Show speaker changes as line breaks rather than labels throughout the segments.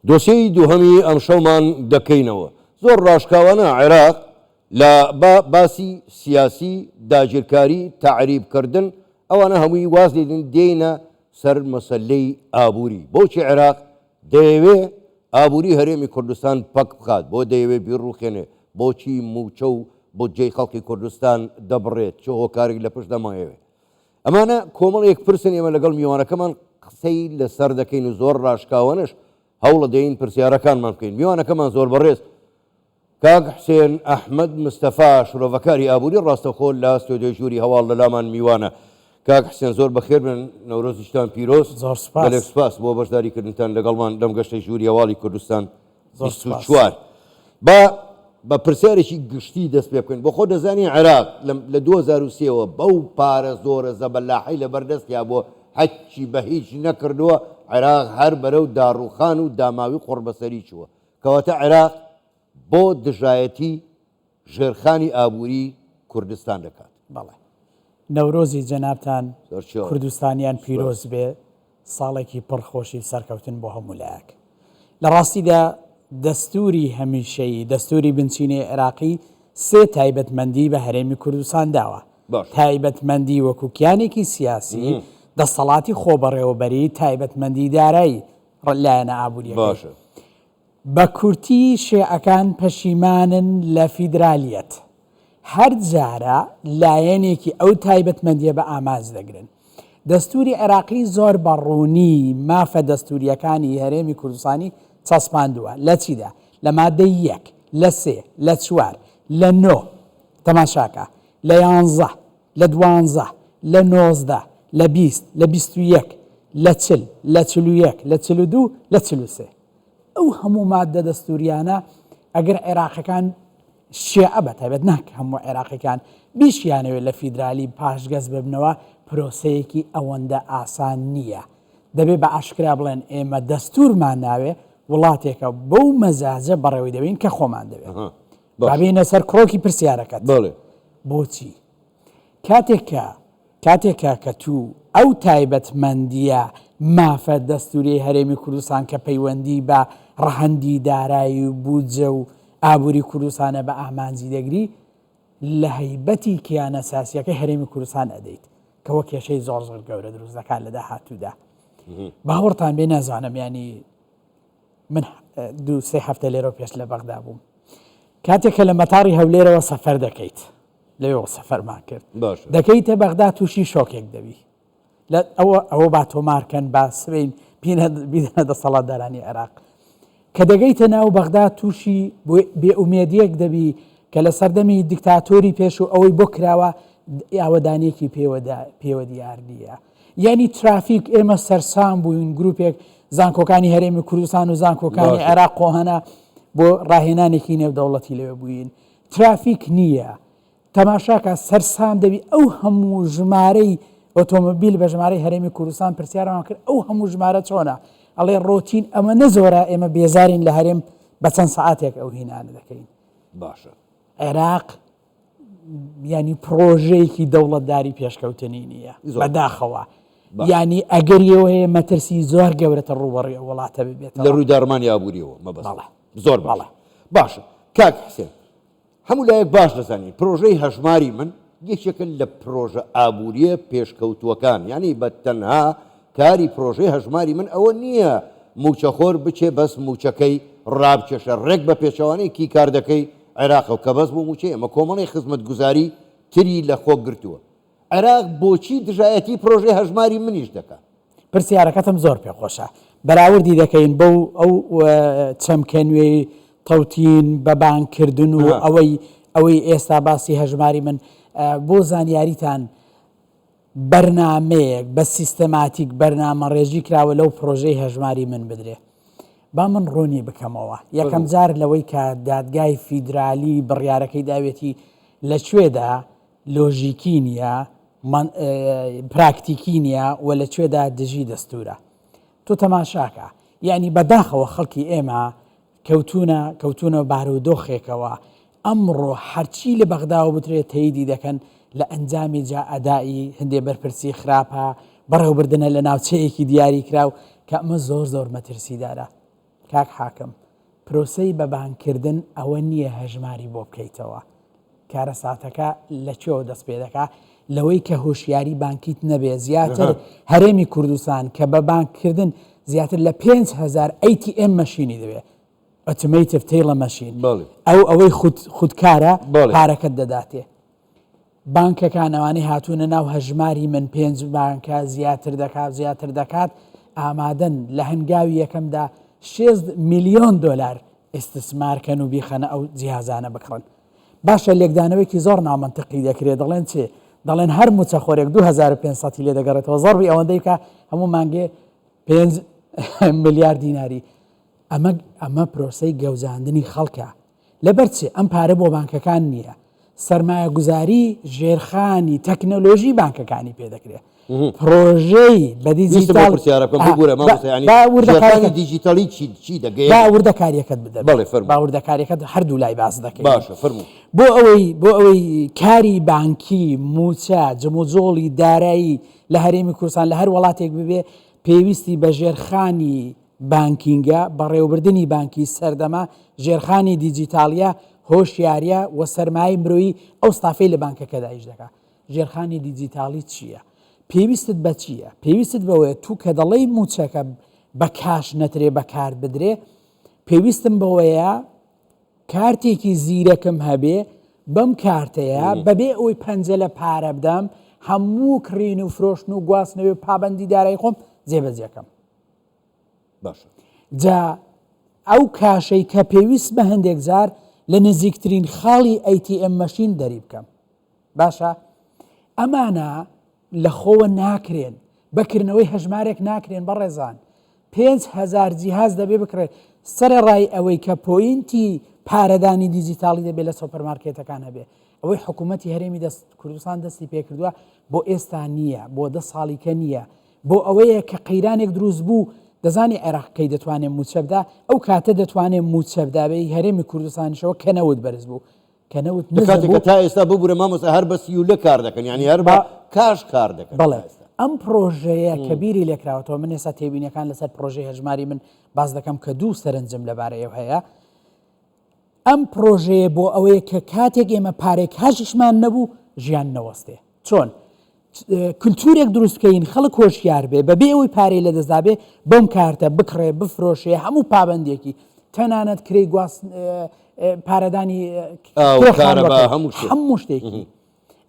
دۆسیەی دووهەمی ئەم شەومان دەکەینەوە. زۆر ڕاشکاوانە عێراق لە باسی سیاسی داگیرکاری تعریبکردن ئەوانە هەمووی واز لێدن دێنە سەر مەسەلەی ئابووری. بۆچی عێراق دەیەوێ ئابووری هەرێمی کوردستان پەک بخات، بۆ دەیەوێ بیرڕوخێنێ، بۆچی موچە و بودجەی خەڵکی کوردستان دەبڕێت، چ هۆکارێک لە پشت دەمایەوێ. ئەمانە کۆمەڵێک پرسن ئێمە لەگەڵ میوانەکەمان قسەی لەسەر دەکەین و زۆر ڕاشکاوانش هەوڵە دەین پرسیارەکانمان بکەین. میوانەکەمان زۆر بەڕێز کاک حسێن ئەحمەد مستەفا شرۆڤەکاری ئابووری ڕاستەوخۆ لە ستۆدیۆی ژووری هەواڵ لە لامان میوانە. کاک حسێن زۆر بەخێر بن، نەورۆزیشتان پیرۆز.
زۆر سپاس
بۆ بەشداریکردنتان لەگەڵمان لەم گەشتەی ژووری هەواڵی کوردستان 24. بە پرسیارێکی گشتی دەست پێ بکەین. بۆ خۆ دەزانی عێراق لە 2023ەوە بەو پارە زۆرە زەبەلاحی لەبەردەستیا بۆ هەچی بە هیچ نەکردووە. عێراق هەر بەرەو داڕوخان و داماوی قوڕبەسەری چووە، کەواتە عێراق بۆ دژایەتی ژێرخانی ئابووری کوردستان دەکات.
بەڵێ نەورۆزی جەنابتان کوردستانیان پیرۆز بێ، ساڵێکی پڕخۆشی سەرکەوتن بۆ هەموو لایەک. لە ڕاستیدا دەستوری هەمیشەیی دەستوری بنچینەی عێراقی سێ تایبەتمەندی بە هەرێمی کوردستان داوە. تایبەتمەندی وەکوکیانێکی سیاسی، دەسەڵاتی خۆبەڕێوەبەری، تایبەتمەندی دارایی لایەنە ئابووریەکە. بە کورتی شێعەکان پەشیمانن لە فیدرالیەت، هەر جارە لایەنێکی ئەو تایبەتمەندیە بە ئاماز دەگرن. دەستوری عێراقی زۆر بەڕوونی مافە دەستوریەکانی هەرێمی کوردستانی چەسپاندووە. لە چیدا؟ لە مادەی 1 لە 3 لە 4 لە 9 تەماشاکە، لە 11 لە 12 لە 19 لە 20 لە 21 لە 40 لە 41 لە 42 لە 43. ئەو هەموو مادە دەستوریانە ئەگەر عێراقەکان شێعە بەتایبەت ناکە هەموو عێراقیەکان بیشیانەوێت لە فیدرالی پاشگەز ببنەوە، پرۆسەیەکی ئەوەندە ئاسان نییە. دەبێت بە ئاشکرا بڵێن ئێمە دەستورمان ناوێ وڵاتێکە بەو مەزاجە بەڕێوەی دەبین کە خۆمان دەوێت. بابینە سەر کڕۆکی پرسیارەکەت. بۆچی کاتێکە کە تو ئەو تایبەتمەندیە مافە دەستوری هەرێمی کوردستان کە پەیوەندی بە ڕەهەندی دارایی و بودجە و ئابووری کوردستانە بە ئامانجی دەگری، لە هەیبەتی کیانە سیاسیەکەی هەرێمی کوردستان ئەدەیت کە وە کێشەی زۆر زۆر گەورە دروست دەکات لە داهاتوودا. باوەڕتان بێ نازانم، ینی من 2-3 هەفتە لێرە پێش لە بەغدا بووم، کاتێککە لە مەتاڕی هەولێرەوە سەفەر دەکەیت، لەوێ سەفەرمان کرد، دەکەیتە بەغدا تووشی شۆکێک دەبی. ئەوە با تۆمارکەن با سبەین بیدەنە دەسەڵاتدارانی عێراق. کە دەگەیتە ناو بەغدا تووشی بێئومێدیەک دەبی کە لە سەردەمی دیکتاتۆری پێش و ئەوەی بۆ کراوە ئاوەدانێکی پێوە دیار نییە. یعنی ترافیک ئێمە سەرسام بووین، گروپێک زانکۆکانی هەرێمی کوردستان و زانکۆکانی عێراق قۆهەنە بۆ ڕاهێنانێکی نێودەوڵەتی لەوێ بووین. ترافیک نییە، تەماشاکە سەرسام دەبی. ئەو هەموو ژمارەی ئۆتۆمبیل بە ژمارەی هەرێمی کوردستان پرسیارمان کرد ئەو هەموو ژمارە چۆنە؟ ئەڵێ ڕۆتین ئەمە نەزۆرە، ئێمە بێزارین لە هەرێم بە چەند سەعاتێک ئەو هینانە دەکەین.
باشە
عێراق ینی پرۆژەیەکی دەوڵەتداری پێشکەوتنی نییە بەداخەوە. ینی ئەگەریەوە هەیە مەترسی زۆر گەورەتە ڕوبەڕێ وڵاتە ببێت
لە ڕووی دارمانی ئابووریەوە. مەبەستە زۆر باڵە. باشە کاک حسێن، هەموو لایەک باش دەزانین پرۆژەی هەژماری من یەکێکە لە پرۆژە ئابووریە پێشکەوتووەکان، ینی بە تەنها کاری پرۆژەی هەژماری من ئەوە نییە موچەخۆر بچێ بەس موچەکەی ڕابکێشە ڕێک بە پێچەوانەیەکی کار دەکەی عێراقە کە بەس بۆ موچەیە ئەمە کۆمەڵی خزمەت گوزاری تری لە خۆ گرتووە. عێراق بۆچی دژایەتی پرۆژەی هەژماری منیش دەکات؟
پرسیارەکەتم زۆر پێخۆشە. بەراوردی دەکەین بەو ئەو چەمکە نوێی تەوتین بەبانکردن و ئەوەی ئێستا باسی هەژماری من بۆ زانیاریتان بەرنامەیەک بە سیستەماتیک بەرنامە ڕێژی کراوە لەو پرۆژەی هەژماری من بدرێ. با من ڕوونی بکەمەوە. یەکەم جار لەوەی کە دادگای فیدرالی بڕیارەکەی داوێتی لەکوێدا لۆژیکی نییە، پراکتیکی نییە و لەکوێدا دژی دەستورە. تۆ تەماشاکە، یعنی بەداخەوە خەڵکی ئێمە کەوتونە بارودۆخێکەوە. ئەمڕۆ هەرچی لە بەغداوە بترێت تەییدی دەکەن لە ئەنجامی جا ئەدایی هەندێ بەرپرسی خراپە بەڕێوەبردنە لە ناوچەیەکی دیاری کراو کە ئەمە زۆر زۆر مەترسیدارە. کاک حاکم پرۆسەی بە بانکردن ئەوە نییە هەژماری بۆ بکەیتەوە کارە ساتەکە لەکوێوە دەست پێ دەکا لەوەی کە هۆشیاری بانکیت نەبێ زیاتر هەرێمی کوردستان کە بە بانکردن زیاتر لە 5,000 ATM مەشینی دەوێت ئۆتۆمەیتیڤ تێڵە مەشین ئەوەی خودکارە پارەکەت دەداتێ بانکەکان ئەوانەی هاتوونە ناو هەژماری من 5 بانکە زیاتر دەکات ئامادەن لە هەنگاوی یەکەمدا 6 میلیۆن دلار ئستثمارکەن و بیخەنە ئەو جیهازانە بکڕن باشە لێکدانەوەیکی زۆر نامەنتقی دەکرێت دەڵێن چێ دەڵێن هەر موچەخۆرێک 2500 لێ دەگەڕێتەوە زۆربی ئەوەندەی کە هەموو مانگێ 5 ملیار دیناری ئەمە پرۆسەی گەوزاندنی خەڵکە لەبەرچێ ئەم پارە بۆ بانکەکان نییە سەرمایە گوزاری ژێرخانی تەکنۆلۆژی بانکەکانی پێدەکرێت پرۆژەی بە دیجیتال
دیجیتالی چی دەگەیت
باوردەکاریەکەت بدە باوردەکاریەکەت هەردوو لای باس دەکەیت
باشە فەرموو
بۆ ئەوەی کاری بانکی موچە جموجۆڵی دارایی لە هەرێمی کوردستان لە هەر وڵاتێک ببێ پێویستی بە ژێرخانی بانکینگە بەڕێوەبردننی بانکی سەردەما ژێرخانی دیجیتالیە هۆشیاریە و سەرمای مرۆیی ئەو ستافەی لە بانکەکە داعش دەکات ژێرخانی دیجیتالی چییە پێویستت بە چییە پێویستت بەوەیە تو کە دەڵێی موچەکە بە کاش نەترێ بەکار بدرێ پێویستم بەوەیە کارتێکی زیرەکەم هەبێ بەم کارتەیە بەبێ ئەوی پەنجە لە پارە بدەم هەموو کڕین و فرۆشتن و گواستنەوەی پابەندی دارایی خۆم جێبەجێکەم
باشە
جا ئەو کاشەی کە پێویست بە هەندێک جار لە نزیکترین خاڵی ATM مەشین دەری بکەم باشە ئەمانە لە خۆوە ناکرێن بەکردنەوەی هەژمارێک ناکرێن بەڕێزان 5,000 جیهاز دەبێ بکرێت سەرڕای ئەوەی کە پۆینتی پارەدانی دیجیتالی دەبێت لە سۆپەرمارکێتەکان هەبێ ئەوەی حکوومەتی هەرێمی کوردستان دەستی پێکردووە بۆ ئێستا نییە بۆ 10 ساڵیکە نییە بۆ ئەوەیە کە قەیرانێک دروست بوو دەزانی عێراقەکەی دەتوانێت موچەبدا ئەو کاتە دەتوانێت موچەبدابێ هەرێمی کوردستانیشەوە کەنەوت بەرز بوو کەنەوت
تا ئێستا ببوورە مامۆستا هەر بە سیولە کار دەکەن ینی هەر بە کاش کار دەکەن
بەڵێ ئەم پرۆژەیە کە بیری لێکراوەتەوە من ئێستا تێبینیەکان لەسەر پرۆژەی هەژماری من باز دەکەم کە دوو سەرنجم لەبارەیە هەیە ئەم پرۆژەیە بۆ ئەوەیە کە کاتێک ئێمە پارێک کاژیشمان نەبوو ژیان نەوەستێ چۆن کللتورێک دروستکەین خەڵک هۆشیار بێ بەبێ ئەوی پارەی لە دەستدابێ بەم کارتە بکڕێ بفرۆشێ هەموو پابندێکی تەنانەت کرێی گواست پارەدانی هەموو شتێکی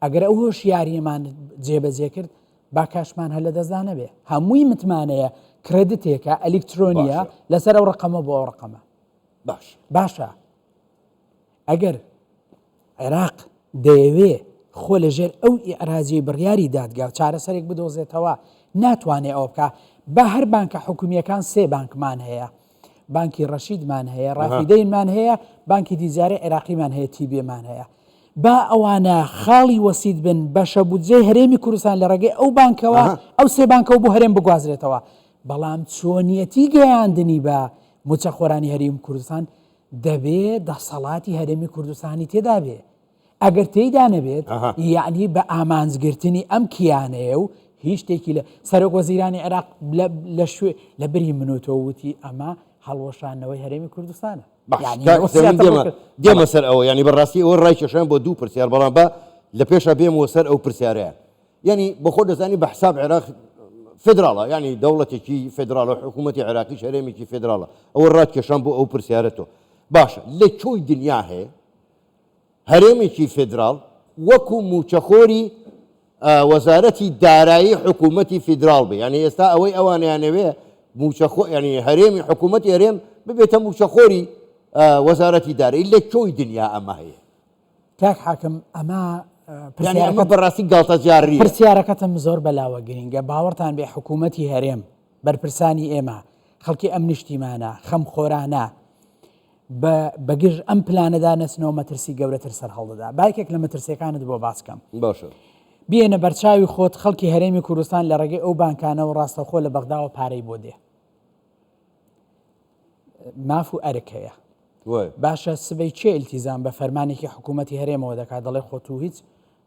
ئەگەر ئەو هۆشیاریەمان جێبەجێ کرد با کاشمان هەر لە دەستدا نەبێ هەمووی متمانەیە کرێدتێکە ئەلکترۆنیە لەسەر ئەو ڕقەمە بۆ ئەو ڕقەمە باشە ئەگەر عێراق دەیەوێ خۆ لەژێر ئەو ئەراجی بڕیاری دادگا و چارەسەرێک بدۆزێتەوە ناتوانێت ئەو بکە بە هەر بانکە حکومیەکان 3 بانکمان هەیە بانکی ڕەشیدمان هەیە ڕافیدەیمان هەیە بانکی دیجارە عێراقیمان هەیە تیبێمان هەیە با ئەوانە خاڵی وەسیت بن بەشە بودجێ هەرێمی کوردستان لە ڕێگەی ئەو بانکەوە ئەو 3 بانکەوە بۆ هەرێم بگوازرێتەوە بەڵام چۆنیەتی گەیاندنی بە موچەخۆرانی هەرێمی کوردستان دەبێت دەسەڵاتی هەرێمی کوردستانی تێدا بێ ئەگەر تێیدا نەبێت یعنی بە ئامانجگرتنی ئەم کیانەیە و هیچ شتێکی لە سەرۆک وەزیرانی عێراق لە بری منوتەوە وتی ئەمە هەڵوەشانەوەی هەرێمی کوردستانە
دێمە سەر ئەوە ینی بەڕاستی ئەوە ڕای کێشان بۆ دوو پرسیار بەڵام بە لە پێشە بێمەوە سەر ئەو پرسیارەیە ینی بە خۆ دەزانی بە حساب عێراق فدراڵە ینی دەوڵەتێکی فدراڵە حکوومەتی عێراقی هەرێمێکی فدراڵە ئەوە ڕای کێشان بۆ ئەو پرسیارەتەوە باشە لە چۆی دنیا هەیە هەرێمێکی فدراڵ وەکو موچەخۆری وەزارەتی دارایی حکوومەتی فدراڵ بێ ینی ئێستا ئەوەی ئەوانیانەوێ موچەخۆ ینی هەرێمی حکوومەتی هەرێم ببێتە موچەخۆری وەزارەتی دارایی لە چۆی دنیا ئەمە هەیە
کاک حاکم ئەمە
بەڕاستی گاڵتە جاڕی
پرسیارەکەتم زۆر بەلاوە گرینگە باوەڕتان بێ حکوومەتی هەرێم بەرپرسانی ئێمە خەڵکی ئەم نیشتیمانە خەم خۆرانە بەگژ ئەم پلانەدا نەچنەوە مەترسی گەورەتر سەر هەڵدەدا باکێک لە مەترسیەکانت بۆ باسکەم
باشە
بێنە بەرچاوی خۆت خەڵکی هەرێمی کوردستان لە ڕێگەی ئەو بانکانەوە ڕاستەخۆ لە بەغداوە پارەی بۆ دێ ماف و ئەرک هەیە باشە سبەی چێ ئیلتیزام بە فەرمانێکی حکوومەتی هەرێمەوە دەکات دەڵێ خۆت و هیچ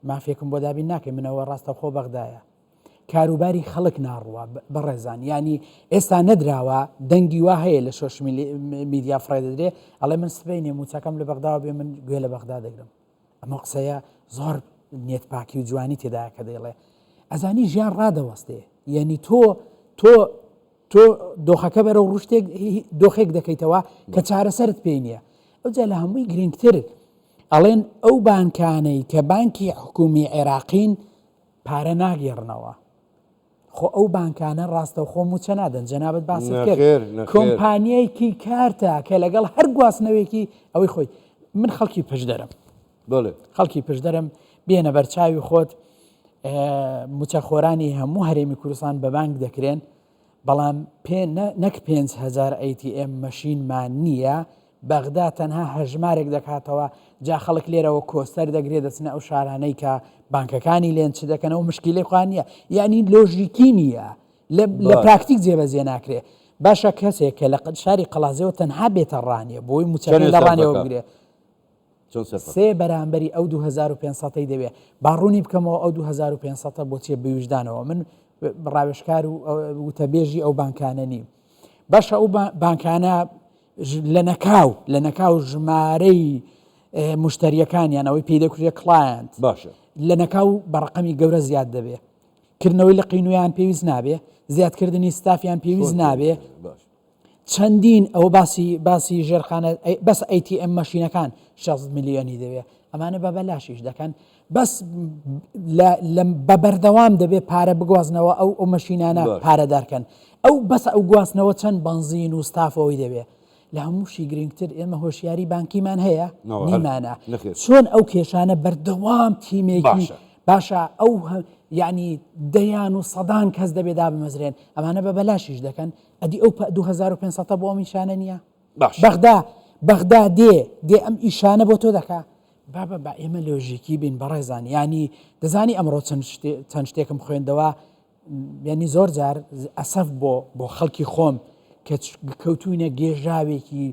مافێکم بۆ دابین ناکەی منەوە ڕاستەخۆ بەغدایە کاروباری خەڵک ناڕوە بەڕێزان ینی ئێستا نەدراوە دەنگی وا هەیە لە شۆش میدیا فڕێ دەدرێ ئەڵێ من سبەینێ موچەکەم لە بەغداوە بێ من گوێ لە بەغدا دەگرم ئەمە قسەیە زۆر نێتپاکی و جوانی تێدایە کە دەیڵێ ئەزانی ژیان ڕادەوەستێ یعنی تۆ دۆخەکە بەرە و ڕشتێک دۆخێک دەکەیتەوە کە چارەسەرت پێی نییە ئەوجا لە هەمووی گرنگتر ئەڵێن ئەو بانکانەی کە بانکی حکومی عێراقین پارە ناگێڕنەوە خۆ ئەو بانکانە ڕاستەوخۆ موچە نادەن جەنابەت باست کرد کۆمپانیایکی کارتە کە لەگەڵ هەر گواستنەوەیەکی ئەوەی خۆی من خەڵکی پشت دەرم خەڵکی پشت دەرم بێنە بەرچاوی خۆت موچەخۆرانی هەموو هەرێمی کوردستان بە بانک دەکرێن بەڵام نەک 5,000 ATM مەشینمان نییە بەغدا تەنها هەژمارێک دەکاتەوە جا خەڵک لێرەوە کۆستەر دەگرێت دەچنە ئەو شارانەی کە بانکەکانی لێن چ دەکەنەوە مشکیلەی خوان نییە یعنی لۆژیکی نییە لە پراکتیک جێبەجێ ناکرێ باشە کەسێک کە لە شاری قەڵازەوە تەنها بێتە ڕانیە بۆی موچەکەی لە ڕانیەوە بگرێ 3 بەرامبەری ئەو 2500ی دەوێت باڕوونی بکەمەوە ئەو 2500 بۆچیە بویژدانەوە من ڕاوێشکار و وتەبێژی ئەو بانکانە نیم باشە ئەو بانکانە لە نەکاو ژمارەی مشتریەکانیان ئەوەی پێی دەکرێت کلاینت
باشە
لە نەکاو بەڕقەمی گەورە زیاد دەبێ کردنەوەی لە قینویان پێویست نابێ زیادکردنی ستافیان پێویست نابێ چەندین ئەوە باسی ژێرخانە بەس ATM مەشینەکان 60 میلیۆنی دەوێ ئەمانە بە بەلاشیش دەکەن بەس بە بەردەوام دەبێت پارە بگوازنەوە ئەو مەشینانە پارەدارکەن ئەو بەس ئەو گواستنەوە چەند بنزین و ستافەوەی دەبێت لە هەمووشی گرنگتر ئێمە هۆشیاری بانکیمان هەیە نیمانە چۆن ئەو کێشانە بەردەوام تیمێکی باشە ئەو یعنی دەیان و سەدان کەس دەبێدا بمەزرێن ئەمانە بە بەلاشیش دەکەن ئەدی ئەو 2500 بۆ ئەم ئیشانە نییە بەغدا دێ ئەم ئیشانە بۆ تۆ دەکا بە ئێمە لۆژیکی بین بەڕێزان ینی دەزانی ئەمڕۆ چەند شتێکم خوێندەوە ینی زۆر جار ئەسەف بۆ خەڵکی خۆم کە کەوتوینە گێژاوێکی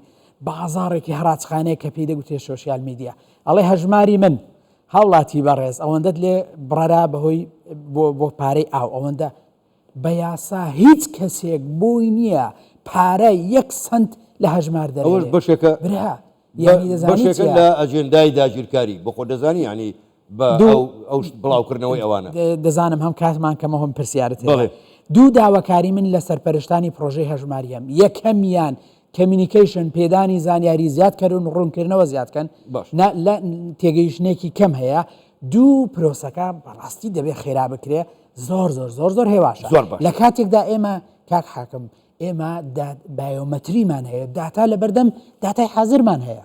بازارێکی هەراچخانەیە کە پێی دەگوتێ سۆشیال میدیا ئەڵێ هەژماری من هاوڵاتی بەڕێز ئەوەندەت لێ بڕەرا بەهۆی بۆ پارەی ئەوەندە بە یاسا هیچ کەسێک بۆی نییە پارە 1 سنت لە هەژمار دەوێت
بەشێکە لە ئەجێندای داگیرکاری بۆ خۆ دەزانی ینی ئەو بڵاوکردنەوەی ئەوانە
دەزانم هەم کاتمان کەمە هەم پرسیارت دوو داواکاری من لە سەرپەرشتانی پرۆژەی هەژماریم یەکەمیان کمیونیکیشن پێدانی زانیاری زیادکردن و ڕوونکردنەوە زیادکەن لە تێگەیشتێکی کەم هەیە دوو پرۆسەکە بەڕاستی دەبێت خێرا بکرێ زۆر هێواشە لە کاتێکدا ئێمە کاک حاکم ئێمە بایۆمەتریمان هەیە داتا لە بەردەم داتای حازرمان هەیە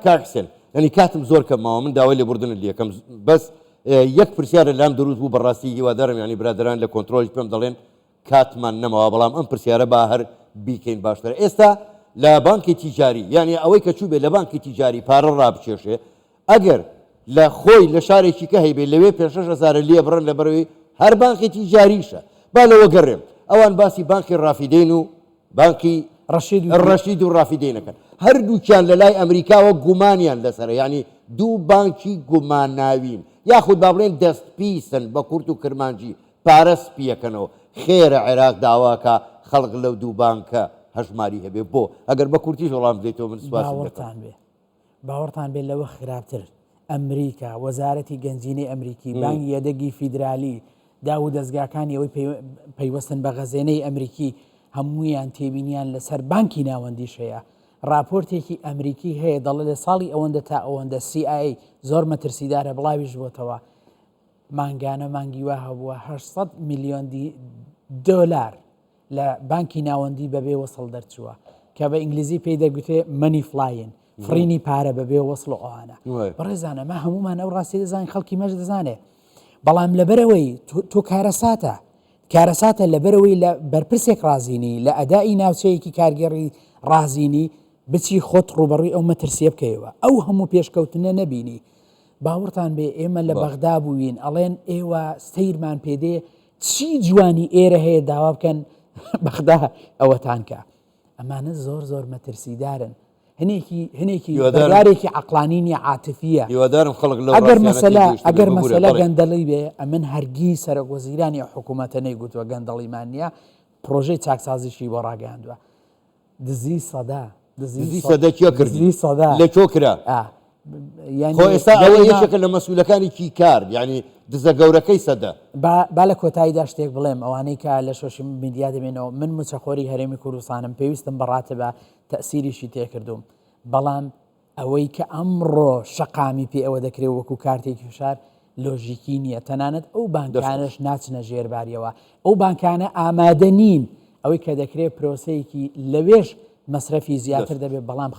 کاکسێن ینی کاتم زۆر کەمەوە من داوای لێبوردن لەکەم بەس یەک پرسیارە لام دروست بوو بەڕاستی هیوادارم ینی برادران لە کۆنتترۆلی پێم دەڵێن کاتمان نەمەوە بەڵام ئەم پرسیارە با هەر بیکەین باشتر ئێستا لە بانکی تیجاری یعنی ئەوەی کە چوو بێ لە بانکی تیجاری پارە ڕابچێشێ ئەگەر لە خۆی لە شارێکی کە هەیبێ لەوێ 5,000 لێ بڕن لە بەرەوەی هەر بانکی تیجاریشە با لەوە گەڕێم ئەوان باسی بانکی ڕافیدەین و بانکی ڕەشید و ڕافیدەینەکەن هەردووچیان لە لای ئەمریکاوە گومانیان لەسەر ینی دوو بانکی گوماناوین یاخود با بڵێن دەستپیسن بە کورت و کرمانجی پارە سپیەکەنەوە خێرە عێراق داواکە خەڵق لەو دوو بانکە هەژماری هەبێ بۆ ئەگەر بە کورتیش وەڵام بدەیتەوە من
باوەڕتان بێت لەوە خراپتر ئەمریکا وەزارەتی گەنجینەی ئەمریکی بانکی یەدەگی فیدرالی داو دەستگاکانی ئەوەی پەیوەستن بە غەزێنەی ئەمریکی هەموویان تێبینیان لەسەر بانکی ناوەندیش هەیە راپۆرتێکی ئەمریکی هەیە دەڵێ لە ساڵی ئەوەندە تا ئەوەندە CIA زۆر مەترسیدارە بڵاویش بۆتەوە مانگانە مانگی وا هەبووە 800 میلیۆن دۆلار لە بانکی ناوەندی بەبێ وەسڵ دەرچووە کە بە ئینگلیزی پێی دەگوتێ مەنی فلاین فرینی پارە بەبێ وەسڵ ئەوانە بەڕێزانە مە هەمومان ئەو ڕاستی دەزانین خەڵکی مەش دەزانێ بەڵام لەبەرەوەی تۆ کارەساتە لەبەرەوەی لە بەرپرسێک رازینی لە ئەدای ناوچەیەکی کارگەڕی رازینی بچی خۆت ڕوبەڕووی ئەو مەترسیە بکەیەوە ئەو هەموو پێشکەوتنە نەبینی باوەڕتان بێ ئێمە لە بەغدا بووین ئەڵێن ئێوە ستەیرمان پێدێ چی جوانی ئێرە هەیە داوا بکەن بەغدا ئەوەتان کە ئەمانە زۆر مەترسیدارن هەنێکی بەرارێکی عقلانینی عاتفیە
هیوادارم خەڵک لەو
ئەگەر مەسەلا گەندەڵی بێ ئەمن هەرگی سەرۆک وەزیرانی حکوومەتە نەیگوتووە گەندەڵیمان نییە پرۆژەی چاکسازیشی بۆ ڕاگەاندووە دزی سەدە
کردی لە چۆ کرا خۆ ئێستا ئەوە یەکێکە لە مەسئولەکانێکی کار یعنی دزە گەورەکەی سەدە
با لە کۆتاییدا شتێک بڵێم ئەوانەی کە لە شۆشی میدیا دەبێنەوە من موچەخۆری هەرێمی کوردستانم پێویستم بەڕاتە بە تەسیریشی تێکردوم بەڵام ئەوەی کە ئەمڕۆ شەقامی پێ ئەوە دەکرێت وەکو کارتێکی فشار لۆژیکی نییە تەنانەت ئەو بانکانش ناچنە ژێرباریەوە ئەو بانکانە ئامادە نین ئەوەی کە دەکرێت پرۆسەیەکی لەوێش مەسرەفی زیاتر دەبێت بەڵام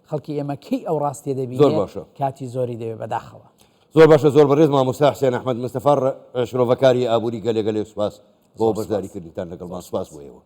خەڵکی ئێمە کەی ئەو ڕاستیە دەبینێت کاتی زۆری دەوێت بەداخەوە
زۆر باشە زۆر بەڕێز مامۆستا حسێن ئەحمەد مستەفا شرۆڤەکاری ئابووری گەلێ سوپاس بۆ بەشداریکردنتان لەگەڵمان سوپاس بۆ ئێوە.